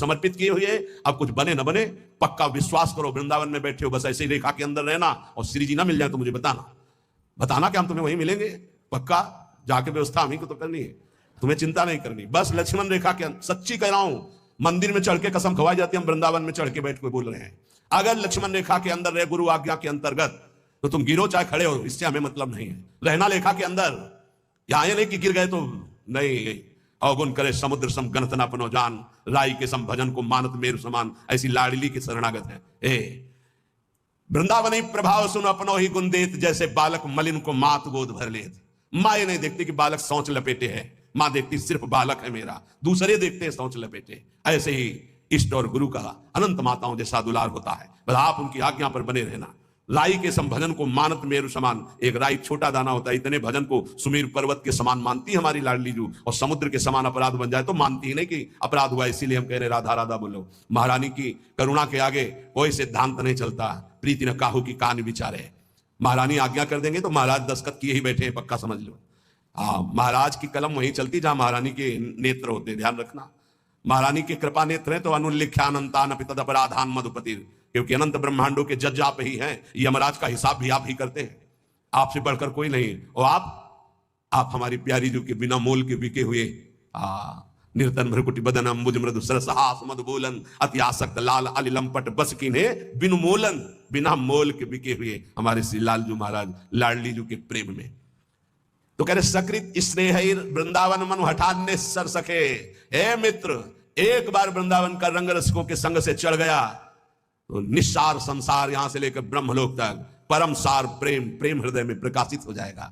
समर्पित किए हुए, अब कुछ बने न बने, पक्का विश्वास करो वृंदावन में बैठे हो, बस ऐसी रेखा के अंदर रहना, और श्री जी ना मिल जाए तो मुझे बताना कि हम तुम्हें वहीं मिलेंगे, पक्का जाके व्यवस्था हमें को तो करनी है, तुम्हें चिंता नहीं करनी। बस लक्ष्मण रेखा के अंदर, सच्ची कह रहा हूं, मंदिर में चढ़ के कसम खवाई जाती है, हम वृंदावन में चढ़ के बैठ के बोल रहे हैं। अगर लक्ष्मण रेखा के अंदर रहे, गुरु आज्ञा के अंतर्गत, तो तुम गिरो चाहे खड़े हो, इससे हमें मतलब नहीं है। रहना लेखा के अंदर, यहां ये नहीं कि गिर गए तो नहीं। अवगुण करे समुद्र सम गणत न अपनो जान, राई के सम भजन को मानत मेरु समान, ऐसी लाडली की शरणागत है। वृंदावनी प्रभाव सुन अपनो ही गुण देत, जैसे बालक मलिन को मात गोद भर लेत। माँ ये नहीं देखती कि बालक सोच लपेटे है, माँ देखती सिर्फ बालक है मेरा, दूसरे देखते हैं सोच लपेटे। ऐसे ही इष्ट और गुरु का अनंत माताओं जैसा दुलार होता है, बस आप उनकी आज्ञा पर बने रहना। राई के सम भजन को मानत मेरु समान, एक राई छोटा दाना होता है, इतने भजन को सुमेरु पर्वत के समान मानती है हमारी लाडली जू, और समुद्र के समान अपराध बन जाए तो मानती ही नहीं कि अपराध हुआ, इसीलिए हम कह रहे राधा राधा बोलो। महारानी की करुणा के आगे कोई सिद्धांत नहीं चलता, प्रीति न काहू की कान विचारे। महारानी आज्ञा कर देंगे तो महाराज दस्तखत किए ही बैठे हैं, पक्का समझ लो। महाराज की कलम वहीं चलती जहां महारानी के नेत्र होते, ध्यान रखना। महारानी के कृपा नेत्र है तो अनुल्लिख्यानंतान पितद अपराधान मधुपति, क्योंकि अनंत ब्रह्मांडों के जज आप ही हैं, यमराज का हिसाब भी आप ही करते हैं, आपसे बढ़कर कोई नहीं। और आप हमारी प्यारी जो कि बिना मोल के बिके हुए, निर्तन भ्रकुटी बदन अम्बुज मृदु सरस हास मधुबोलन, अति आसक्त लाल अलिलंपट बस कीन्हे बिनु मोलन, बिना मोल के बिके हुए हमारे श्री लालजू महाराज लाडली जू के प्रेम में। तो कह रहे सकृत स्नेह वृंदावन मनु हठाने सर सके। हे मित्र, एक बार वृंदावन का रंग रसिकों के संग से चढ़ गया तो निस्सार संसार, यहां से लेकर ब्रह्मलोक तक परम सार प्रेम प्रेम हृदय में प्रकाशित हो जाएगा।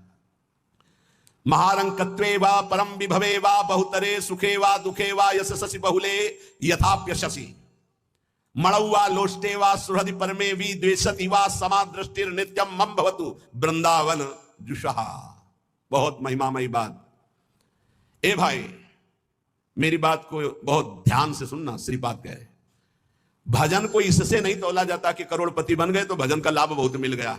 महारंकत्वे वा परम विभवे वा बहुतरे सुखे वा दुखे वा यशसि बहुले यथाप्यशसि, मणौवा लोष्टे वा सुहृदि परमे वि द्वेषति वा समादृष्टिर नित्यम मम भवतु वृंदावन जुषहा। बहुत महिमामयी बात। ए भाई, मेरी बात को बहुत ध्यान से सुनना। श्रीपाद कह रहे भजन को इससे नहीं तोला जाता कि करोड़पति बन गए तो भजन का लाभ बहुत मिल गया,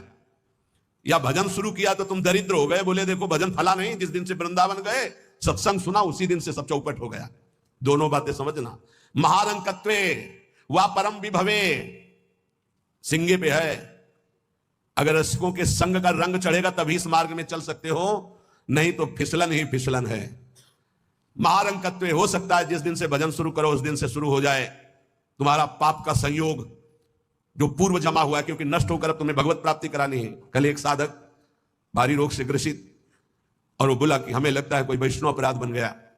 या भजन शुरू किया तो तुम दरिद्र हो गए, बोले देखो भजन फला नहीं। जिस दिन से वृंदावन गए, सत्संग सुना, उसी दिन से सब चौपट हो गया। दोनों बातें समझना। महारंकत्वे वा परम विभवे, सिंगे पे है, अगर रसिकों के संग का रंग चढ़ेगा तभी इस मार्ग में चल सकते हो, नहीं तो फिसलन ही फिसलन है। महारंकत्वे, हो सकता है जिस दिन से भजन शुरू करो उस दिन से शुरू हो जाए तुम्हारा पाप का संयोग जो पूर्व जमा हुआ है, क्योंकि नष्ट होकर अब तुम्हें भगवत प्राप्ति करानी है। कल एक साधक भारी रोग से ग्रसित, और वो बोला कि हमें लगता है कोई वैष्णव अपराध बन गया,